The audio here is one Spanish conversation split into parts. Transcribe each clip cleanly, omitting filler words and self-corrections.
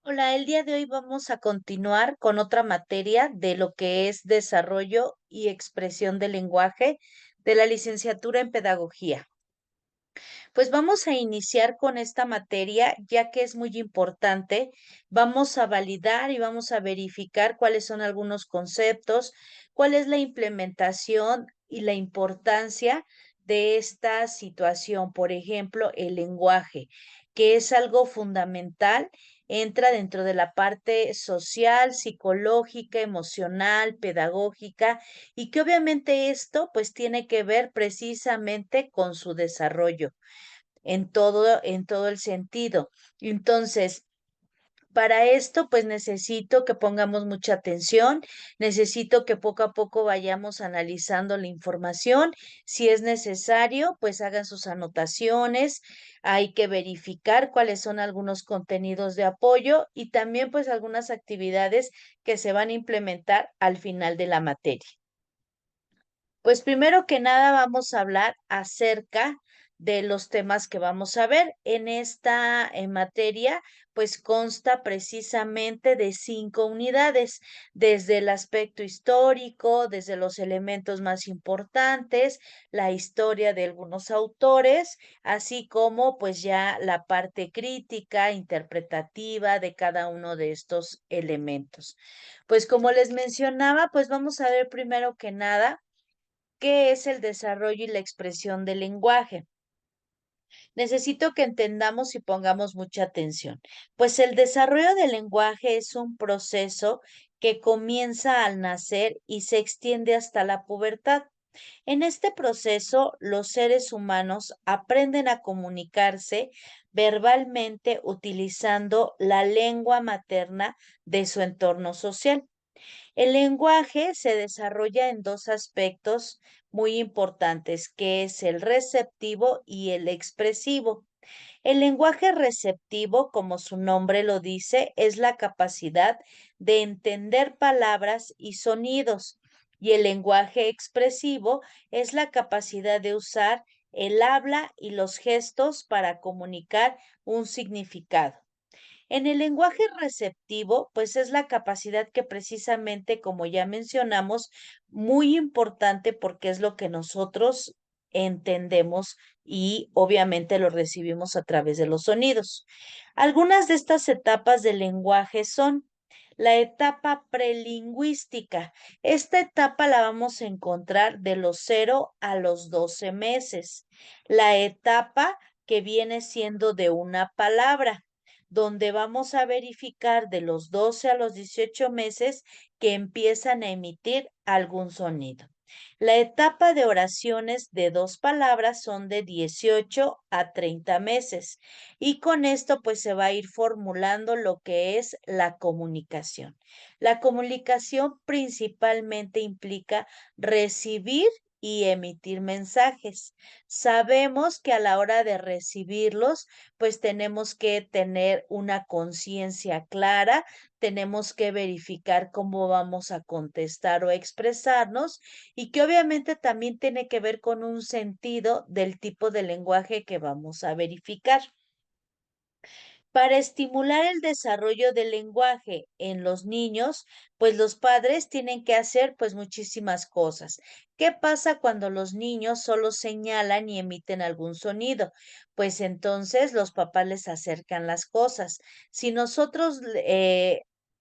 Hola, el día de hoy vamos a continuar con otra materia de lo que es desarrollo y expresión del lenguaje de la licenciatura en pedagogía. Pues vamos a iniciar con esta materia, ya que es muy importante. Vamos a validar y vamos a verificar cuáles son algunos conceptos, cuál es la implementación y la importancia de esta situación. Por ejemplo, el lenguaje, que es algo fundamental, entra dentro de la parte social, psicológica, emocional, pedagógica, y que obviamente esto pues tiene que ver precisamente con su desarrollo en todo el sentido. Entonces, para esto, pues necesito que pongamos mucha atención, necesito que poco a poco vayamos analizando la información. Si es necesario, pues hagan sus anotaciones. Hay que verificar cuáles son algunos contenidos de apoyo y también pues algunas actividades que se van a implementar al final de la materia. Pues primero que nada vamos a hablar acerca de los temas que vamos a ver. En esta materia, pues consta precisamente de 5 unidades, desde el aspecto histórico, desde los elementos más importantes, la historia de algunos autores, así como pues ya la parte crítica, interpretativa de cada uno de estos elementos. Pues como les mencionaba, pues vamos a ver primero que nada qué es el desarrollo y la expresión del lenguaje. Necesito que entendamos y pongamos mucha atención, pues el desarrollo del lenguaje es un proceso que comienza al nacer y se extiende hasta la pubertad. En este proceso, los seres humanos aprenden a comunicarse verbalmente utilizando la lengua materna de su entorno social. El lenguaje se desarrolla en dos aspectos muy importantes, que es el receptivo y el expresivo. El lenguaje receptivo, como su nombre lo dice, es la capacidad de entender palabras y sonidos, y el lenguaje expresivo es la capacidad de usar el habla y los gestos para comunicar un significado. En el lenguaje receptivo, pues es la capacidad que precisamente, como ya mencionamos, muy importante porque es lo que nosotros entendemos y obviamente lo recibimos a través de los sonidos. Algunas de estas etapas del lenguaje son la etapa prelingüística. Esta etapa la vamos a encontrar de los 0 a los 12 meses. La etapa que viene siendo de una palabra donde vamos a verificar de los 12 a los 18 meses que empiezan a emitir algún sonido. La etapa de oraciones de 2 palabras son de 18 a 30 meses y con esto pues se va a ir formulando lo que es la comunicación. La comunicación principalmente implica recibir y emitir mensajes. Sabemos que a la hora de recibirlos, pues tenemos que tener una conciencia clara, tenemos que verificar cómo vamos a contestar o expresarnos y que obviamente también tiene que ver con un sentido del tipo de lenguaje que vamos a verificar. Para estimular el desarrollo del lenguaje en los niños, pues los padres tienen que hacer pues muchísimas cosas. ¿Qué pasa cuando los niños solo señalan y emiten algún sonido? Pues entonces los papás les acercan las cosas. Si nosotros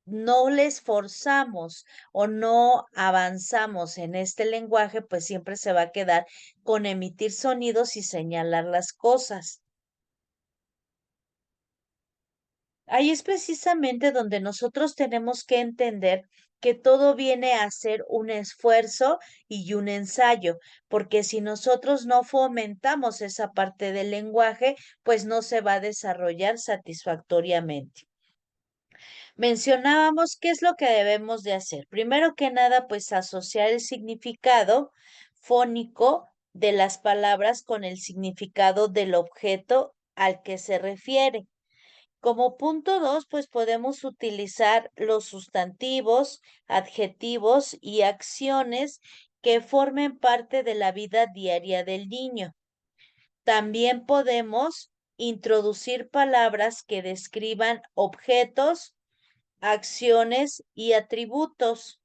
no les forzamos o no avanzamos en este lenguaje, pues siempre se va a quedar con emitir sonidos y señalar las cosas. Ahí es precisamente donde nosotros tenemos que entender que todo viene a ser un esfuerzo y un ensayo, porque si nosotros no fomentamos esa parte del lenguaje, pues no se va a desarrollar satisfactoriamente. Mencionábamos qué es lo que debemos de hacer. Primero que nada, pues asociar el significado fónico de las palabras con el significado del objeto al que se refiere. Como punto dos, pues podemos utilizar los sustantivos, adjetivos y acciones que formen parte de la vida diaria del niño. También podemos introducir palabras que describan objetos, acciones y atributos,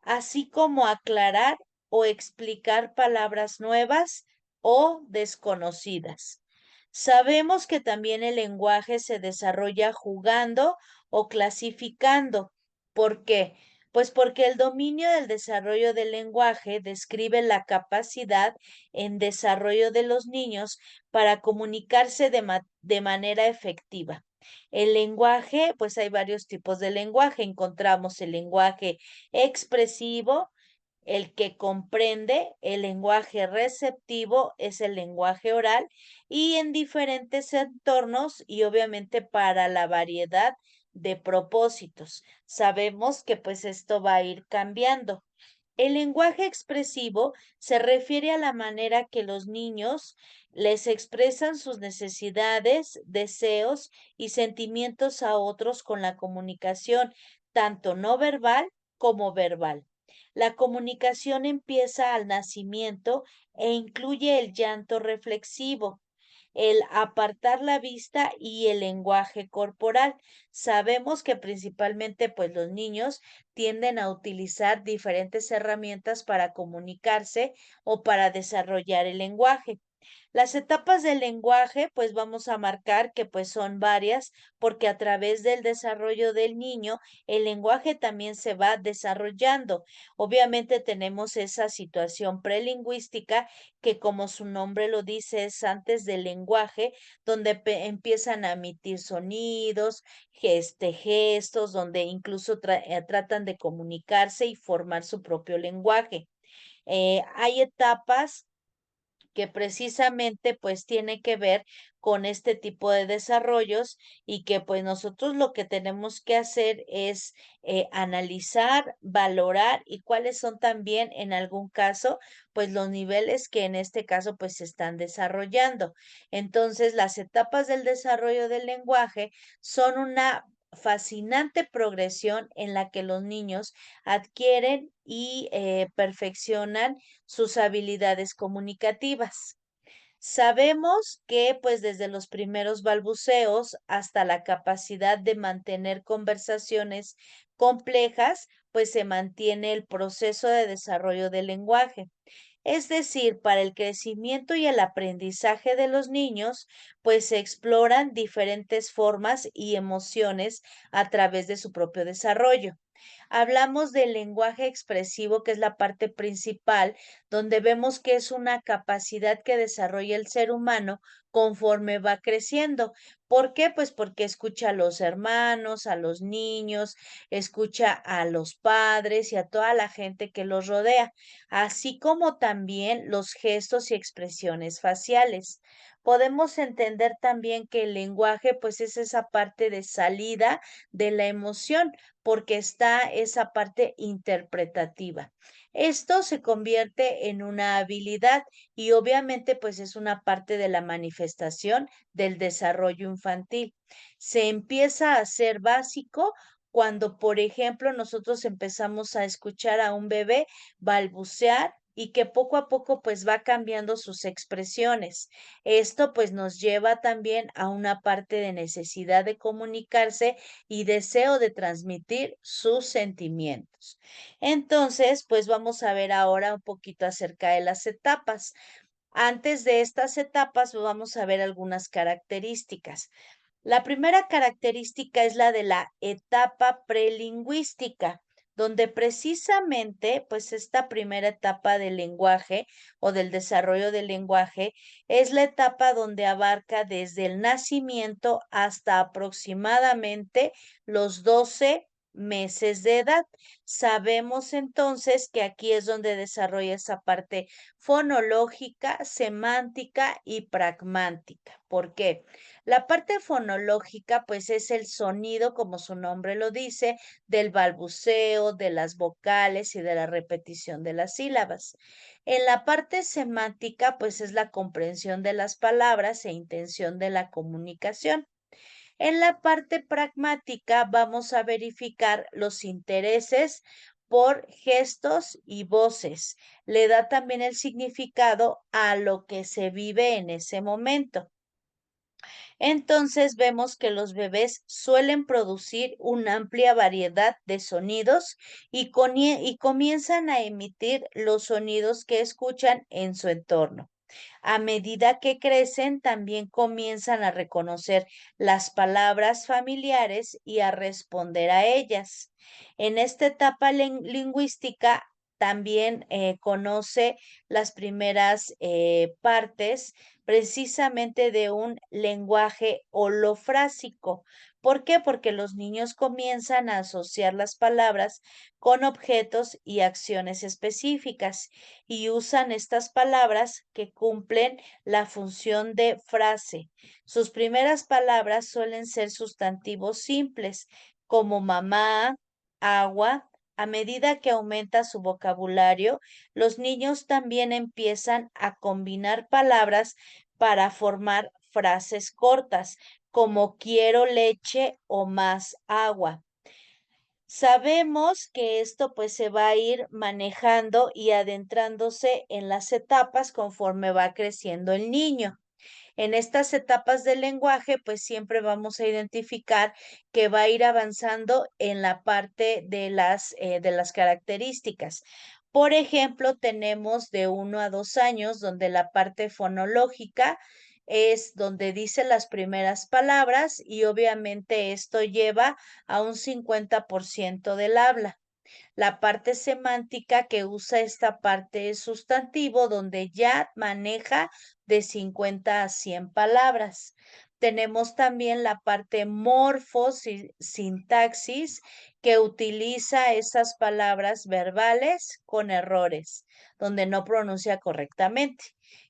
así como aclarar o explicar palabras nuevas o desconocidas. Sabemos que también el lenguaje se desarrolla jugando o clasificando. ¿Por qué? Pues porque el dominio del desarrollo del lenguaje describe la capacidad en desarrollo de los niños para comunicarse de manera efectiva. El lenguaje, pues hay varios tipos de lenguaje. Encontramos el lenguaje expresivo, el que comprende, el lenguaje receptivo es el lenguaje oral y en diferentes entornos y obviamente para la variedad de propósitos. Sabemos que pues esto va a ir cambiando. El lenguaje expresivo se refiere a la manera que los niños les expresan sus necesidades, deseos y sentimientos a otros con la comunicación, tanto no verbal como verbal. La comunicación empieza al nacimiento e incluye el llanto reflexivo, el apartar la vista y el lenguaje corporal. Sabemos que principalmente pues los niños tienden a utilizar diferentes herramientas para comunicarse o para desarrollar el lenguaje. Las etapas del lenguaje, pues vamos a marcar que pues son varias, porque a través del desarrollo del niño, el lenguaje también se va desarrollando. Obviamente tenemos esa situación prelingüística que como su nombre lo dice es antes del lenguaje, donde empiezan a emitir sonidos, gestos, donde incluso tratan de comunicarse y formar su propio lenguaje. Hay etapas que precisamente pues tiene que ver con este tipo de desarrollos y que pues nosotros lo que tenemos que hacer es analizar, valorar y cuáles son también en algún caso pues los niveles que en este caso pues se están desarrollando. Entonces las etapas del desarrollo del lenguaje son una fascinante progresión en la que los niños adquieren y perfeccionan sus habilidades comunicativas. Sabemos que pues desde los primeros balbuceos hasta la capacidad de mantener conversaciones complejas, pues se mantiene el proceso de desarrollo del lenguaje. Es decir, para el crecimiento y el aprendizaje de los niños, pues se exploran diferentes formas y emociones a través de su propio desarrollo. Hablamos del lenguaje expresivo, que es la parte principal, donde vemos que es una capacidad que desarrolla el ser humano conforme va creciendo. ¿Por qué? Pues porque escucha a los hermanos, a los niños, escucha a los padres y a toda la gente que los rodea, así como también los gestos y expresiones faciales. Podemos entender también que el lenguaje pues es esa parte de salida de la emoción porque está esa parte interpretativa. Esto se convierte en una habilidad y obviamente pues es una parte de la manifestación del desarrollo infantil. Se empieza a ser básico cuando, por ejemplo, nosotros empezamos a escuchar a un bebé balbucear y que poco a poco pues va cambiando sus expresiones. Esto pues nos lleva también a una parte de necesidad de comunicarse y deseo de transmitir sus sentimientos. Entonces, pues vamos a ver ahora un poquito acerca de las etapas. Antes de estas etapas, vamos a ver algunas características. La primera característica es la de la etapa prelingüística, donde precisamente, pues esta primera etapa del lenguaje o del desarrollo del lenguaje es la etapa donde abarca desde el nacimiento hasta aproximadamente los 12 meses de edad. Sabemos entonces que aquí es donde desarrolla esa parte fonológica, semántica y pragmática. ¿Por qué? La parte fonológica, pues es el sonido, como su nombre lo dice, del balbuceo, de las vocales y de la repetición de las sílabas. En la parte semántica, pues es la comprensión de las palabras e intención de la comunicación. En la parte pragmática vamos a verificar los intereses por gestos y voces. Le da también el significado a lo que se vive en ese momento. Entonces vemos que los bebés suelen producir una amplia variedad de sonidos y comienzan a emitir los sonidos que escuchan en su entorno. A medida que crecen, también comienzan a reconocer las palabras familiares y a responder a ellas. En esta etapa lingüística también conoce las primeras partes precisamente de un lenguaje holofrásico. ¿Por qué? Porque los niños comienzan a asociar las palabras con objetos y acciones específicas y usan estas palabras que cumplen la función de frase. Sus primeras palabras suelen ser sustantivos simples, como mamá, agua. A medida que aumenta su vocabulario, los niños también empiezan a combinar palabras para formar frases cortas, como quiero leche o más agua. Sabemos que esto pues se va a ir manejando y adentrándose en las etapas conforme va creciendo el niño. En estas etapas del lenguaje, pues siempre vamos a identificar que va a ir avanzando en la parte de las características. Por ejemplo, tenemos de 1 a 2 años, donde la parte fonológica es donde dice las primeras palabras y obviamente esto lleva a un 50% del habla. La parte semántica que usa esta parte es sustantivo, donde ya maneja de 50 a 100 palabras. Tenemos también la parte morfosintaxis, que utiliza esas palabras verbales con errores, donde no pronuncia correctamente.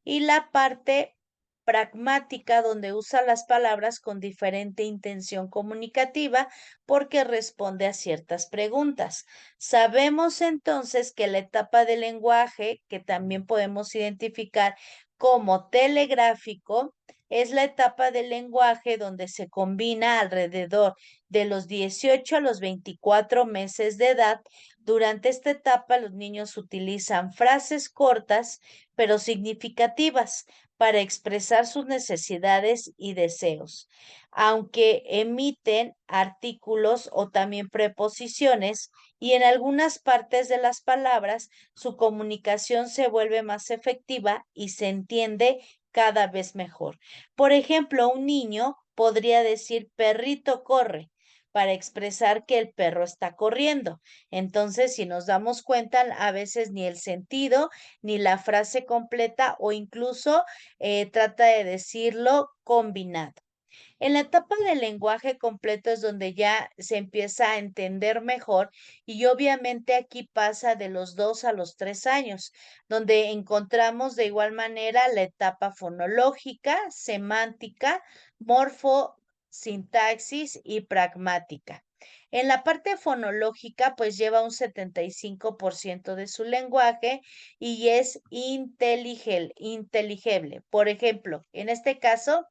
Y la parte pragmática, donde usa las palabras con diferente intención comunicativa porque responde a ciertas preguntas. Sabemos entonces que la etapa del lenguaje, que también podemos identificar como telegráfico, es la etapa del lenguaje donde se combina alrededor de los 18 a los 24 meses de edad. Durante esta etapa, los niños utilizan frases cortas pero significativas para expresar sus necesidades y deseos, aunque emiten artículos o también preposiciones y en algunas partes de las palabras su comunicación se vuelve más efectiva y se entiende cada vez mejor. Por ejemplo, un niño podría decir perrito corre para expresar que el perro está corriendo. Entonces, si nos damos cuenta, a veces ni el sentido, ni la frase completa o incluso trata de decirlo combinado. En la etapa del lenguaje completo es donde ya se empieza a entender mejor y obviamente aquí pasa de los 2 a los 3 años, donde encontramos de igual manera la etapa fonológica, semántica, morfosintaxis y pragmática. En la parte fonológica, pues lleva un 75% de su lenguaje y es inteligible. Por ejemplo, en este caso,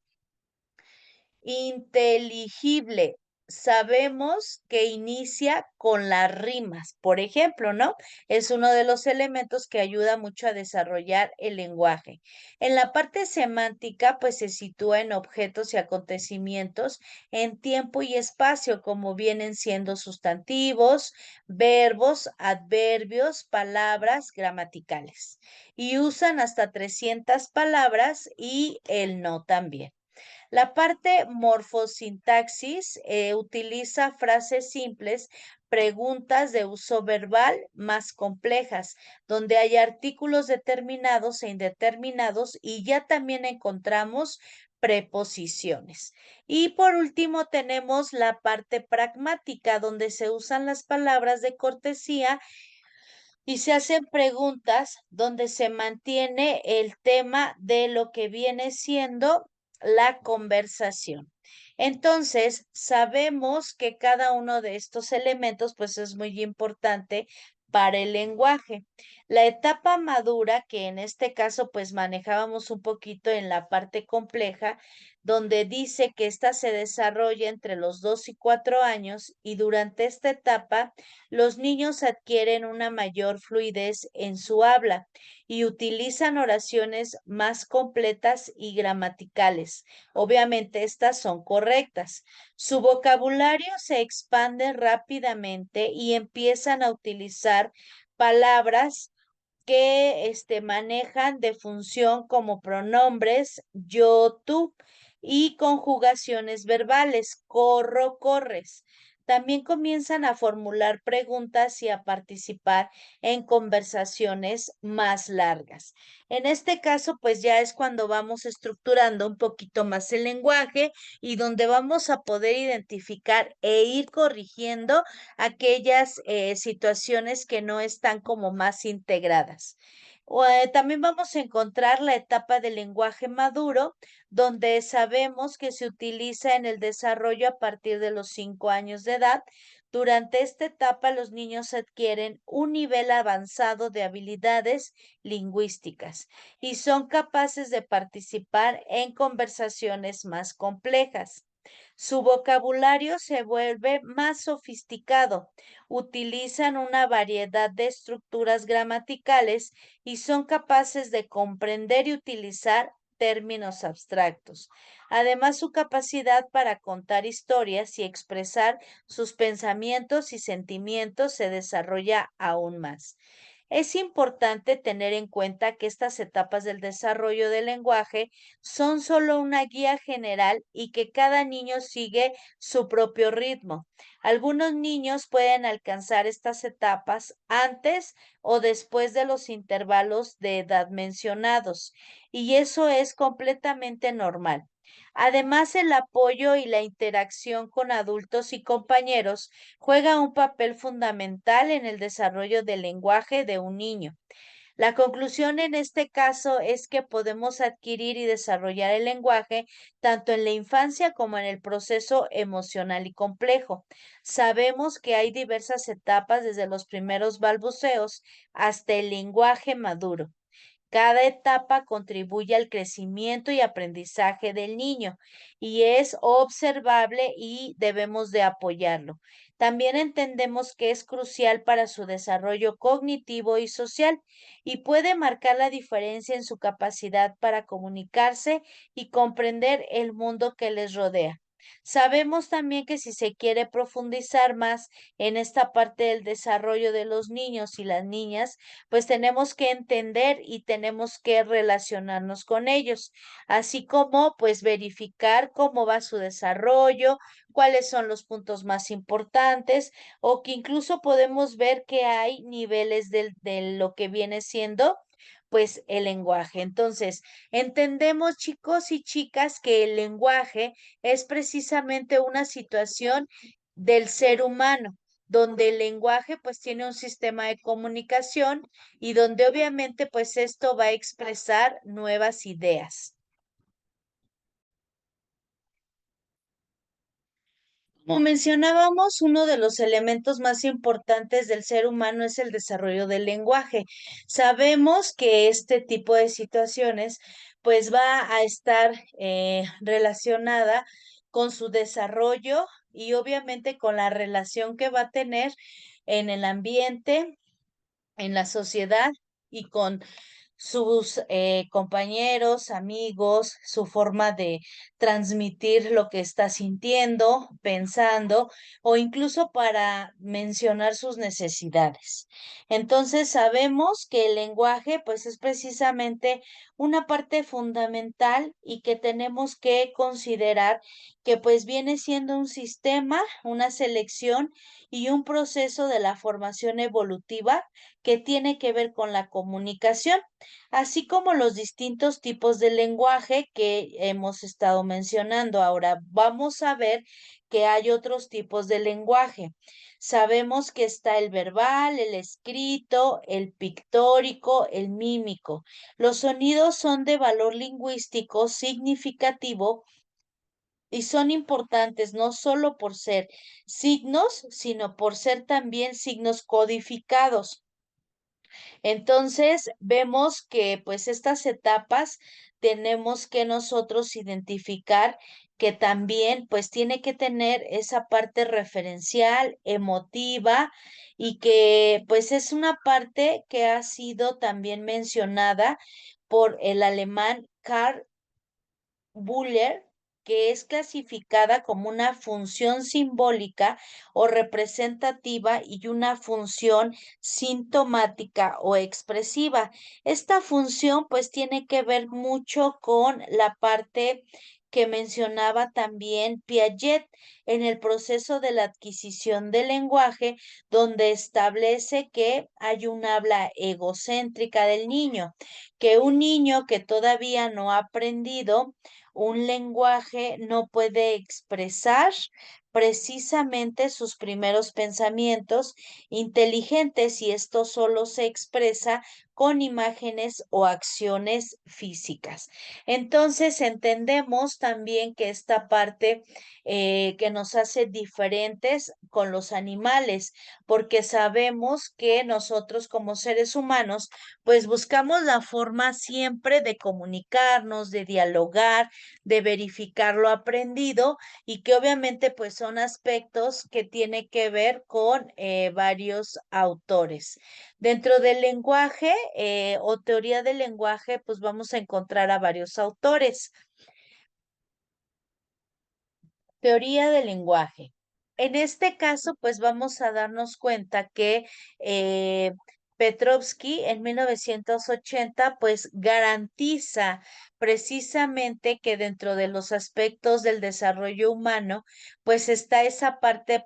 inteligible. Sabemos que inicia con las rimas, por ejemplo, ¿no? Es uno de los elementos que ayuda mucho a desarrollar el lenguaje. En la parte semántica, pues se sitúa en objetos y acontecimientos en tiempo y espacio, como vienen siendo sustantivos, verbos, adverbios, palabras gramaticales. Y usan hasta 300 palabras y el no también. La parte morfosintaxis utiliza frases simples, preguntas de uso verbal más complejas, donde hay artículos determinados e indeterminados y ya también encontramos preposiciones. Y por último tenemos la parte pragmática, donde se usan las palabras de cortesía y se hacen preguntas donde se mantiene el tema de lo que viene siendo la conversación. Entonces, sabemos que cada uno de estos elementos pues es muy importante para el lenguaje. La etapa madura, que en este caso pues manejábamos un poquito en la parte compleja, donde dice que ésta se desarrolla entre los 2 y 4 años y durante esta etapa los niños adquieren una mayor fluidez en su habla y utilizan oraciones más completas y gramaticales. Obviamente estas son correctas. Su vocabulario se expande rápidamente y empiezan a utilizar palabras que manejan de función como pronombres yo, tú y conjugaciones verbales, corro, corres. También comienzan a formular preguntas y a participar en conversaciones más largas. En este caso, pues ya es cuando vamos estructurando un poquito más el lenguaje y donde vamos a poder identificar e ir corrigiendo aquellas situaciones que no están como más integradas. También vamos a encontrar la etapa del lenguaje maduro, donde sabemos que se utiliza en el desarrollo a partir de los 5 años de edad. Durante esta etapa, los niños adquieren un nivel avanzado de habilidades lingüísticas y son capaces de participar en conversaciones más complejas. Su vocabulario se vuelve más sofisticado, utilizan una variedad de estructuras gramaticales y son capaces de comprender y utilizar términos abstractos. Además, su capacidad para contar historias y expresar sus pensamientos y sentimientos se desarrolla aún más. Es importante tener en cuenta que estas etapas del desarrollo del lenguaje son solo una guía general y que cada niño sigue su propio ritmo. Algunos niños pueden alcanzar estas etapas antes o después de los intervalos de edad mencionados, y eso es completamente normal. Además, el apoyo y la interacción con adultos y compañeros juega un papel fundamental en el desarrollo del lenguaje de un niño. La conclusión en este caso es que podemos adquirir y desarrollar el lenguaje tanto en la infancia como en el proceso emocional y complejo. Sabemos que hay diversas etapas desde los primeros balbuceos hasta el lenguaje maduro. Cada etapa contribuye al crecimiento y aprendizaje del niño y es observable y debemos de apoyarlo. También entendemos que es crucial para su desarrollo cognitivo y social y puede marcar la diferencia en su capacidad para comunicarse y comprender el mundo que les rodea. Sabemos también que si se quiere profundizar más en esta parte del desarrollo de los niños y las niñas, pues tenemos que entender y tenemos que relacionarnos con ellos, así como pues verificar cómo va su desarrollo, cuáles son los puntos más importantes o que incluso podemos ver que hay niveles de lo que viene siendo pues el lenguaje. Entonces, entendemos chicos y chicas que el lenguaje es precisamente una situación del ser humano donde el lenguaje pues tiene un sistema de comunicación y donde obviamente pues esto va a expresar nuevas ideas. Como mencionábamos, uno de los elementos más importantes del ser humano es el desarrollo del lenguaje. Sabemos que este tipo de situaciones pues va a estar relacionada con su desarrollo y obviamente con la relación que va a tener en el ambiente, en la sociedad y con sus compañeros, amigos, su forma de transmitir lo que está sintiendo, pensando o incluso para mencionar sus necesidades. Entonces sabemos que el lenguaje pues es precisamente una parte fundamental y que tenemos que considerar que pues viene siendo un sistema, una selección y un proceso de la formación evolutiva que tiene que ver con la comunicación, así como los distintos tipos de lenguaje que hemos estado mencionando. Ahora vamos a ver que hay otros tipos de lenguaje. Sabemos que está el verbal, el escrito, el pictórico, el mímico. Los sonidos son de valor lingüístico significativo y son importantes no solo por ser signos, sino por ser también signos codificados. Entonces, vemos que pues estas etapas tenemos que nosotros identificar que también pues tiene que tener esa parte referencial, emotiva y que pues es una parte que ha sido también mencionada por el alemán Karl Buller, que es clasificada como una función simbólica o representativa y una función sintomática o expresiva. Esta función pues tiene que ver mucho con la parte que mencionaba también Piaget en el proceso de la adquisición del lenguaje, donde establece que hay un habla egocéntrica del niño, que un niño que todavía no ha aprendido un lenguaje no puede expresar precisamente sus primeros pensamientos inteligentes y esto solo se expresa con imágenes o acciones físicas. Entonces entendemos también que esta parte que nos hace diferentes con los animales, porque sabemos que nosotros como seres humanos, pues buscamos la forma siempre de comunicarnos, de dialogar, de verificar lo aprendido y que obviamente pues son aspectos que tiene que ver con varios autores. Dentro del lenguaje o teoría del lenguaje pues vamos a encontrar a varios autores. Teoría del lenguaje. En este caso, pues vamos a darnos cuenta que eh, Petrovsky en 1980, pues garantiza precisamente que dentro de los aspectos del desarrollo humano, pues está esa parte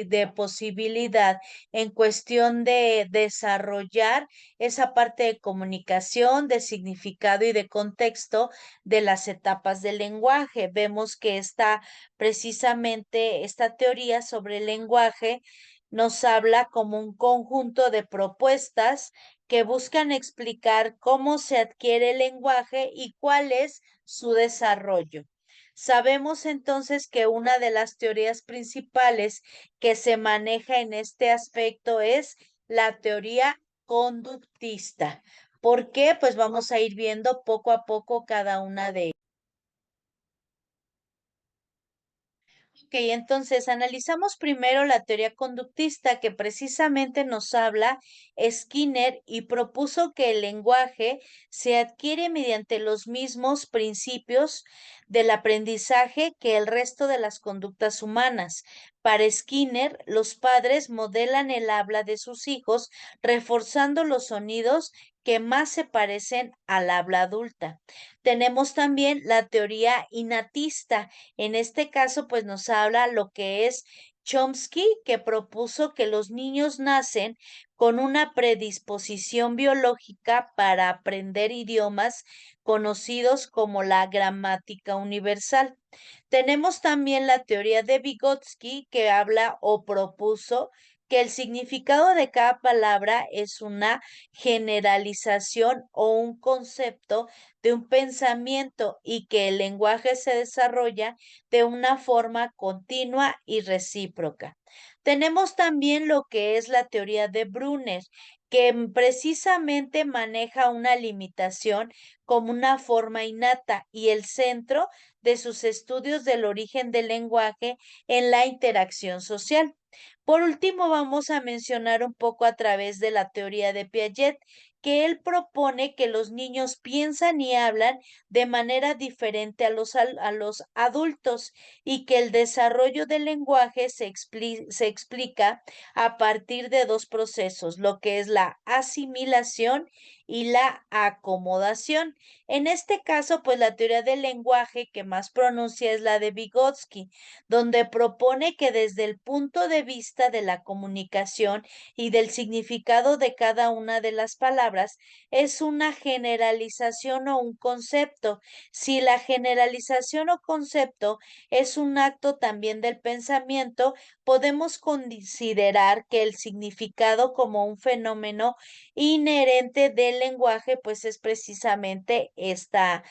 de posibilidad en cuestión de desarrollar esa parte de comunicación, de significado y de contexto de las etapas del lenguaje. Vemos que está precisamente esta teoría sobre el lenguaje nos habla como un conjunto de propuestas que buscan explicar cómo se adquiere el lenguaje y cuál es su desarrollo. Sabemos entonces que una de las teorías principales que se maneja en este aspecto es la teoría conductista. ¿Por qué? Pues vamos a ir viendo poco a poco cada una de ellas. Ok, entonces analizamos primero la teoría conductista que precisamente nos habla Skinner y propuso que el lenguaje se adquiere mediante los mismos principios del aprendizaje que el resto de las conductas humanas. Para Skinner, los padres modelan el habla de sus hijos reforzando los sonidos que más se parecen al habla adulta. Tenemos también la teoría innatista en este caso, pues nos habla lo que es Chomsky, que propuso que los niños nacen con una predisposición biológica para aprender idiomas conocidos como la gramática universal. Tenemos también la teoría de Vygotsky, que habla o propuso que el significado de cada palabra es una generalización o un concepto de un pensamiento y que el lenguaje se desarrolla de una forma continua y recíproca. Tenemos también lo que es la teoría de Brunner, que precisamente maneja una limitación como una forma innata y el centro de sus estudios del origen del lenguaje en la interacción social. Por último, vamos a mencionar un poco a través de la teoría de Piaget, que él propone que los niños piensan y hablan de manera diferente a los adultos y que el desarrollo del lenguaje se explica a partir de dos procesos, lo que es la asimilación y la acomodación. En este caso, pues la teoría del lenguaje que más pronuncia es la de Vygotsky, donde propone que desde el punto de vista de la comunicación y del significado de cada una de las palabras, es una generalización o un concepto. Si la generalización o concepto es un acto también del pensamiento, podemos considerar que el significado como un fenómeno inherente del del lenguaje, pues es precisamente esta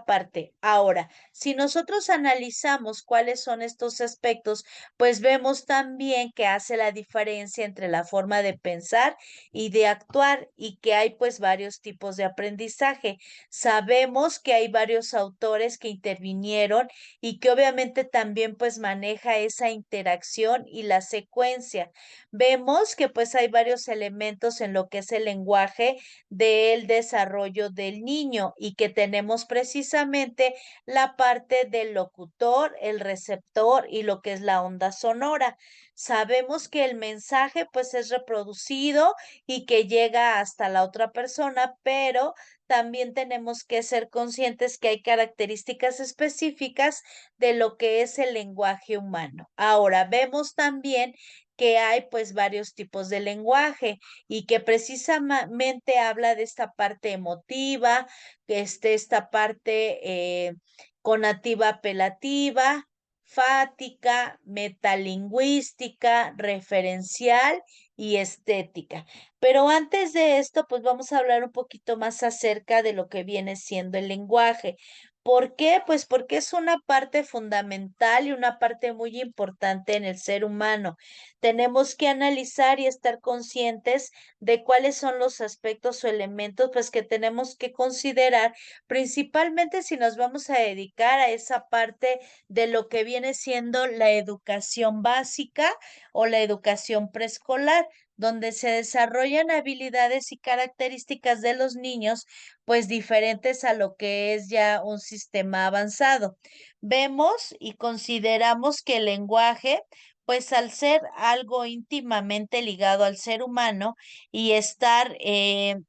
parte. Ahora, si nosotros analizamos cuáles son estos aspectos, pues vemos también que hace la diferencia entre la forma de pensar y de actuar y que hay pues varios tipos de aprendizaje. Sabemos que hay varios autores que intervinieron y que obviamente también pues maneja esa interacción y la secuencia. Vemos que pues hay varios elementos en lo que es el lenguaje del desarrollo del niño y que tenemos precisamente la parte del locutor, el receptor y lo que es la onda sonora. Sabemos que el mensaje pues es reproducido y que llega hasta la otra persona, pero también tenemos que ser conscientes que hay características específicas de lo que es el lenguaje humano. Ahora, vemos también que hay pues varios tipos de lenguaje y que precisamente habla de esta parte emotiva, que esta parte conativa apelativa, fática, metalingüística, referencial y estética. Pero antes de esto, pues vamos a hablar un poquito más acerca de lo que viene siendo el lenguaje. ¿Por qué? Pues porque es una parte fundamental y una parte muy importante en el ser humano. Tenemos que analizar y estar conscientes de cuáles son los aspectos o elementos pues que tenemos que considerar, principalmente si nos vamos a dedicar a esa parte de lo que viene siendo la educación básica o la educación preescolar, donde se desarrollan habilidades y características de los niños, pues diferentes a lo que es ya un sistema avanzado. Vemos y consideramos que el lenguaje, pues al ser algo íntimamente ligado al ser humano y estar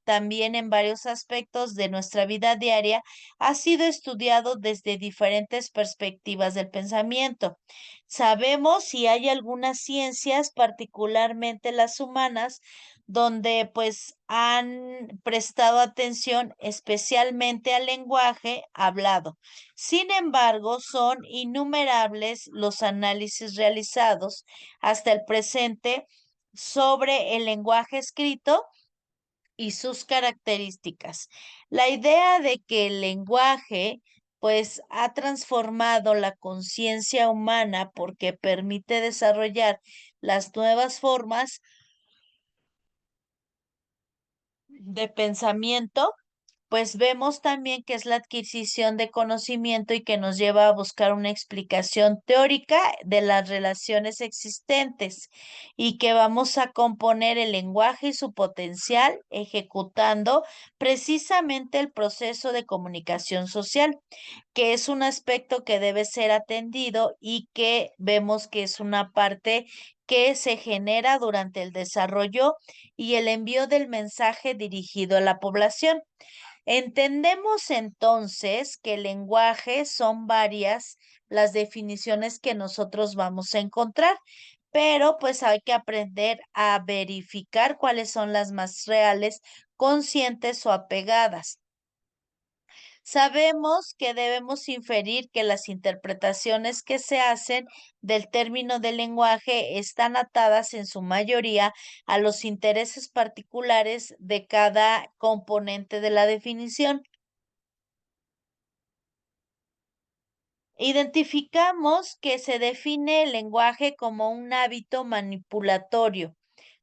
también en varios aspectos de nuestra vida diaria, ha sido estudiado desde diferentes perspectivas del pensamiento. Sabemos si hay algunas ciencias, particularmente las humanas, donde pues han prestado atención especialmente al lenguaje hablado. Sin embargo, son innumerables los análisis realizados hasta el presente sobre el lenguaje escrito y sus características. La idea de que el lenguaje pues ha transformado la conciencia humana porque permite desarrollar las nuevas formas de pensamiento, pues vemos también que es la adquisición de conocimiento y que nos lleva a buscar una explicación teórica de las relaciones existentes y que vamos a componer el lenguaje y su potencial ejecutando precisamente el proceso de comunicación social, que es un aspecto que debe ser atendido y que vemos que es una parte que se genera durante el desarrollo y el envío del mensaje dirigido a la población. Entendemos entonces que el lenguaje son varias las definiciones que nosotros vamos a encontrar, pero pues hay que aprender a verificar cuáles son las más reales, conscientes o apegadas. Sabemos que debemos inferir que las interpretaciones que se hacen del término del lenguaje están atadas en su mayoría a los intereses particulares de cada componente de la definición. Identificamos que se define el lenguaje como un hábito manipulatorio.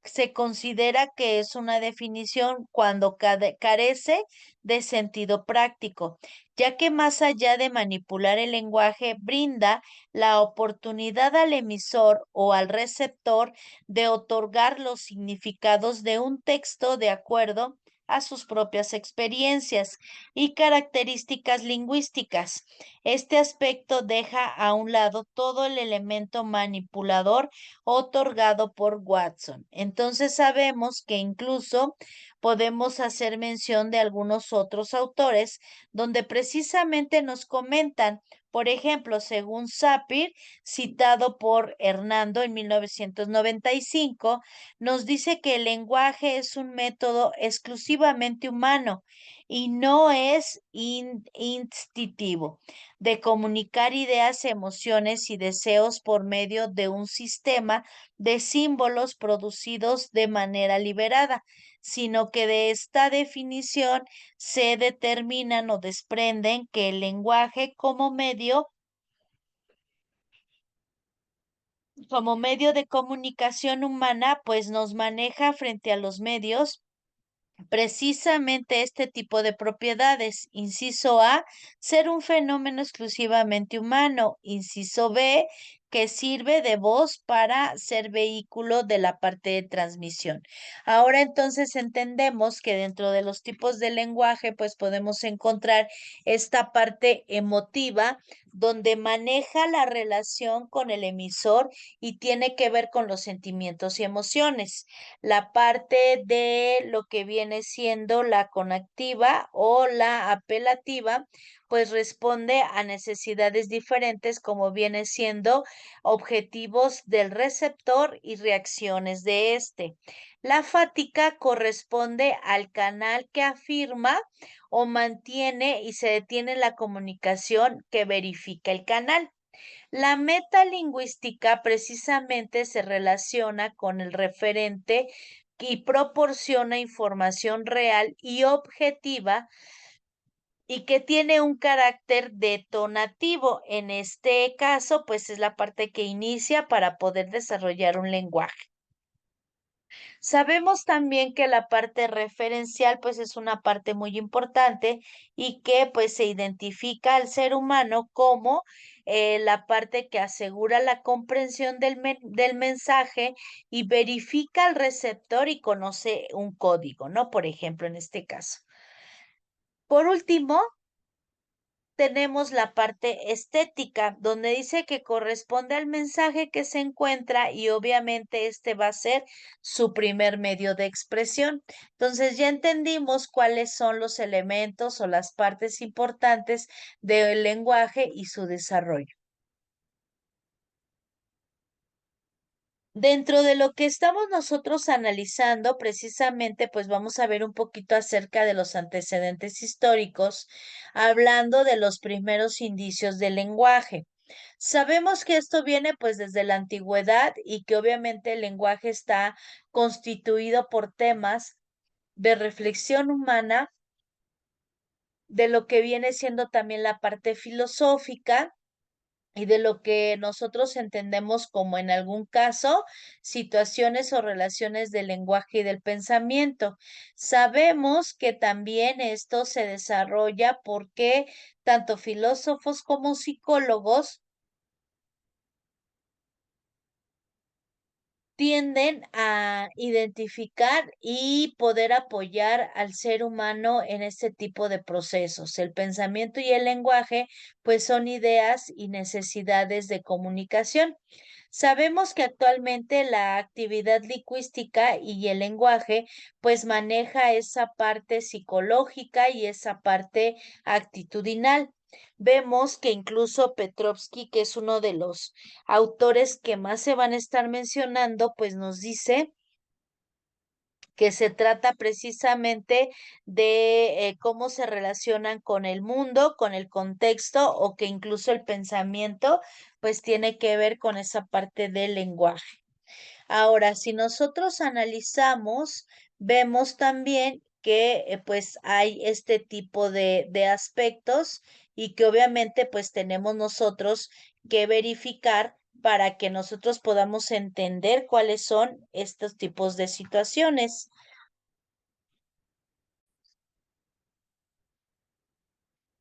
Se considera que es una definición cuando carece de sentido práctico, ya que más allá de manipular el lenguaje, brinda la oportunidad al emisor o al receptor de otorgar los significados de un texto de acuerdo a sus propias experiencias y características lingüísticas. Este aspecto deja a un lado todo el elemento manipulador otorgado por Watson. Entonces sabemos que incluso podemos hacer mención de algunos otros autores donde precisamente nos comentan, por ejemplo, según Sapir, citado por Hernando en 1995, nos dice que el lenguaje es un método exclusivamente humano y no es instintivo, de comunicar ideas, emociones y deseos por medio de un sistema de símbolos producidos de manera liberada, sino que de esta definición se determinan o desprenden que el lenguaje como medio de comunicación humana, pues nos maneja frente a los medios precisamente este tipo de propiedades. Inciso A, ser un fenómeno exclusivamente humano. Inciso B, que sirve de voz para ser vehículo de la parte de transmisión. Ahora entonces entendemos que dentro de los tipos de lenguaje, pues podemos encontrar esta parte emotiva donde maneja la relación con el emisor y tiene que ver con los sentimientos y emociones. La parte de lo que viene siendo la conactiva o la apelativa, pues responde a necesidades diferentes como viene siendo objetivos del receptor y reacciones de este. La fática corresponde al canal que afirma o mantiene y se detiene la comunicación que verifica el canal. La metalingüística precisamente se relaciona con el referente y proporciona información real y objetiva y que tiene un carácter detonativo. En este caso, pues es la parte que inicia para poder desarrollar un lenguaje. Sabemos también que la parte referencial pues es una parte muy importante y que pues se identifica al ser humano como la parte que asegura la comprensión del mensaje y verifica al receptor y conoce un código, ¿no? Por ejemplo, en este caso. Por último, tenemos la parte estética, donde dice que corresponde al mensaje que se encuentra y obviamente este va a ser su primer medio de expresión. Entonces ya entendimos cuáles son los elementos o las partes importantes del lenguaje y su desarrollo. Dentro de lo que estamos nosotros analizando, precisamente, pues vamos a ver un poquito acerca de los antecedentes históricos, hablando de los primeros indicios del lenguaje. Sabemos que esto viene pues desde la antigüedad y que obviamente el lenguaje está constituido por temas de reflexión humana, de lo que viene siendo también la parte filosófica y de lo que nosotros entendemos como en algún caso situaciones o relaciones del lenguaje y del pensamiento. Sabemos que también esto se desarrolla porque tanto filósofos como psicólogos tienden a identificar y poder apoyar al ser humano en este tipo de procesos. El pensamiento y el lenguaje, pues son ideas y necesidades de comunicación. Sabemos que actualmente la actividad lingüística y el lenguaje, pues maneja esa parte psicológica y esa parte actitudinal. Vemos que incluso Petrovsky, que es uno de los autores que más se van a estar mencionando, pues nos dice que se trata precisamente de cómo se relacionan con el mundo, con el contexto o que incluso el pensamiento pues tiene que ver con esa parte del lenguaje. Ahora, si nosotros analizamos, vemos también que pues hay este tipo de aspectos y que obviamente pues tenemos nosotros que verificar para que nosotros podamos entender cuáles son estos tipos de situaciones.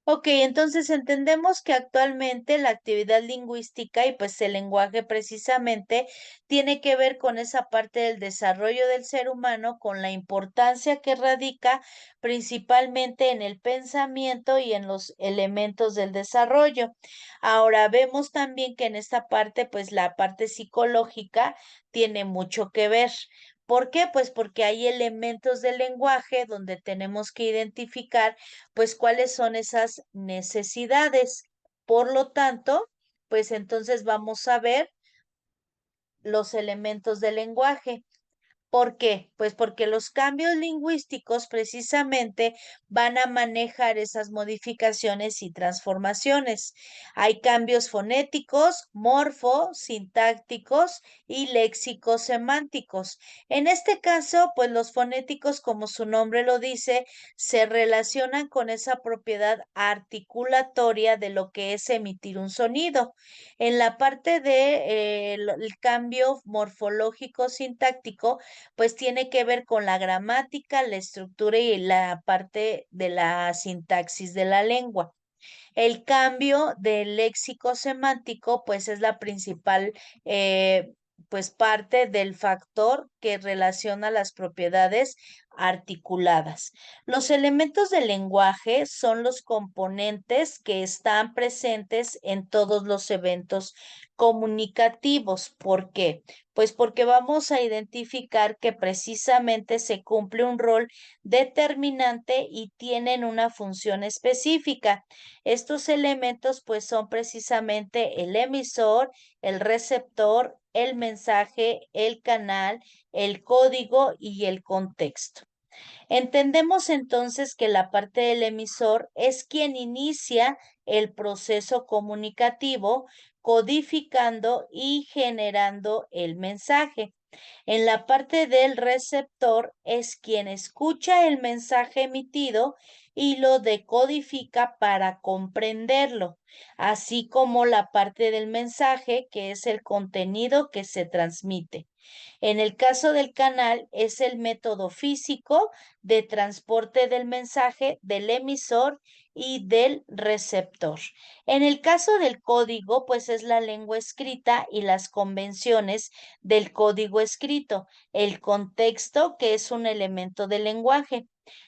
Ok, entonces entendemos que actualmente la actividad lingüística y pues el lenguaje precisamente tiene que ver con esa parte del desarrollo del ser humano, con la importancia que radica principalmente en el pensamiento y en los elementos del desarrollo. Ahora vemos también que en esta parte pues la parte psicológica tiene mucho que ver. ¿Por qué? Pues porque hay elementos del lenguaje donde tenemos que identificar pues cuáles son esas necesidades. Por lo tanto, pues entonces vamos a ver los elementos del lenguaje. ¿Por qué? Pues porque los cambios lingüísticos precisamente van a manejar esas modificaciones y transformaciones. Hay cambios fonéticos, sintácticos y léxicos semánticos. En este caso, pues los fonéticos, como su nombre lo dice, se relacionan con esa propiedad articulatoria de lo que es emitir un sonido. En la parte de el cambio morfológico sintáctico, pues tiene que ver con la gramática, la estructura y la parte de la sintaxis de la lengua. El cambio del léxico semántico, pues es la principal, pues parte del factor que relaciona las propiedades articuladas. Los elementos del lenguaje son los componentes que están presentes en todos los eventos comunicativos. ¿Por qué? Pues porque vamos a identificar que precisamente se cumple un rol determinante y tienen una función específica. Estos elementos pues son precisamente el emisor, el receptor, el mensaje, el canal, el código y el contexto. Entendemos entonces que la parte del emisor es quien inicia el proceso comunicativo, codificando y generando el mensaje. En la parte del receptor es quien escucha el mensaje emitido y lo decodifica para comprenderlo, así como la parte del mensaje, que es el contenido que se transmite. En el caso del canal, es el método físico de transporte del mensaje del emisor y del receptor. En el caso del código, pues es la lengua escrita y las convenciones del código escrito, el contexto, que es un elemento del lenguaje.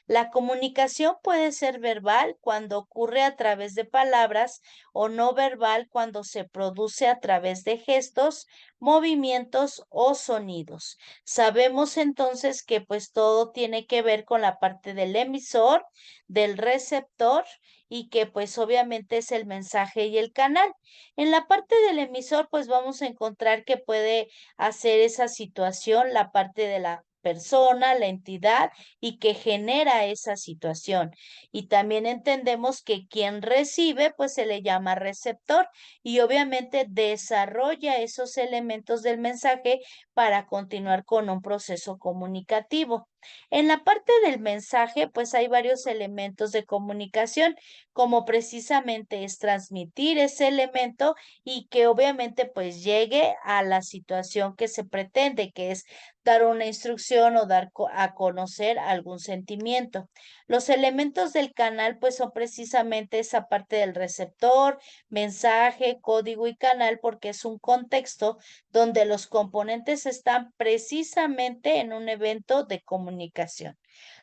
La comunicación puede ser verbal cuando ocurre a través de palabras o no verbal cuando se produce a través de gestos, movimientos o sonidos. Sabemos entonces que pues todo tiene que ver con la parte del emisor, del receptor y que pues obviamente es el mensaje y el canal. En la parte del emisor pues vamos a encontrar que puede hacer esa situación la parte de la persona, la entidad y que genera esa situación. Y también entendemos que quien recibe pues se le llama receptor y obviamente desarrolla esos elementos del mensaje para continuar con un proceso comunicativo. En la parte del mensaje, pues hay varios elementos de comunicación, como precisamente es transmitir ese elemento y que obviamente pues llegue a la situación que se pretende, que es dar una instrucción o dar a conocer algún sentimiento. Los elementos del canal pues son precisamente esa parte del receptor, mensaje, código y canal, porque es un contexto donde los componentes están precisamente en un evento de comunicación.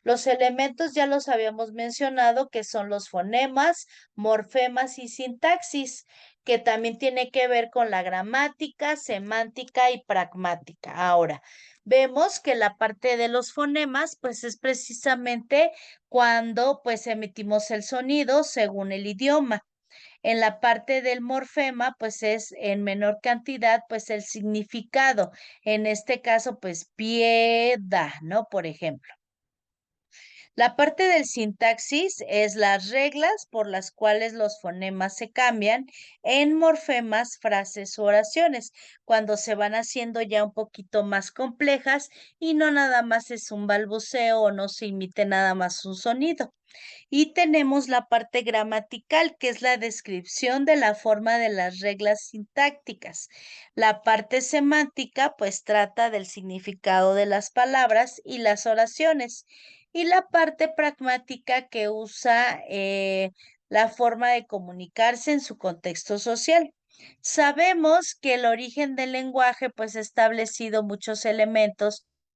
Los elementos ya los habíamos mencionado, que son los fonemas, morfemas y sintaxis, que también tiene que ver con la gramática, semántica y pragmática. Ahora, vemos que la parte de los fonemas, pues es precisamente cuando pues emitimos el sonido según el idioma. En la parte del morfema, pues es en menor cantidad, pues el significado. En este caso, pues piedad, ¿no? Por ejemplo. La parte del sintaxis es las reglas por las cuales los fonemas se cambian en morfemas, frases o oraciones, cuando se van haciendo ya un poquito más complejas y no nada más es un balbuceo o no se imite nada más un sonido. Y tenemos la parte gramatical, que es la descripción de la forma de las reglas sintácticas. La parte semántica, pues trata del significado de las palabras y las oraciones. Y la parte pragmática que usa la forma de comunicarse en su contexto social. Sabemos que el origen del lenguaje, pues ha establecido muchos elementos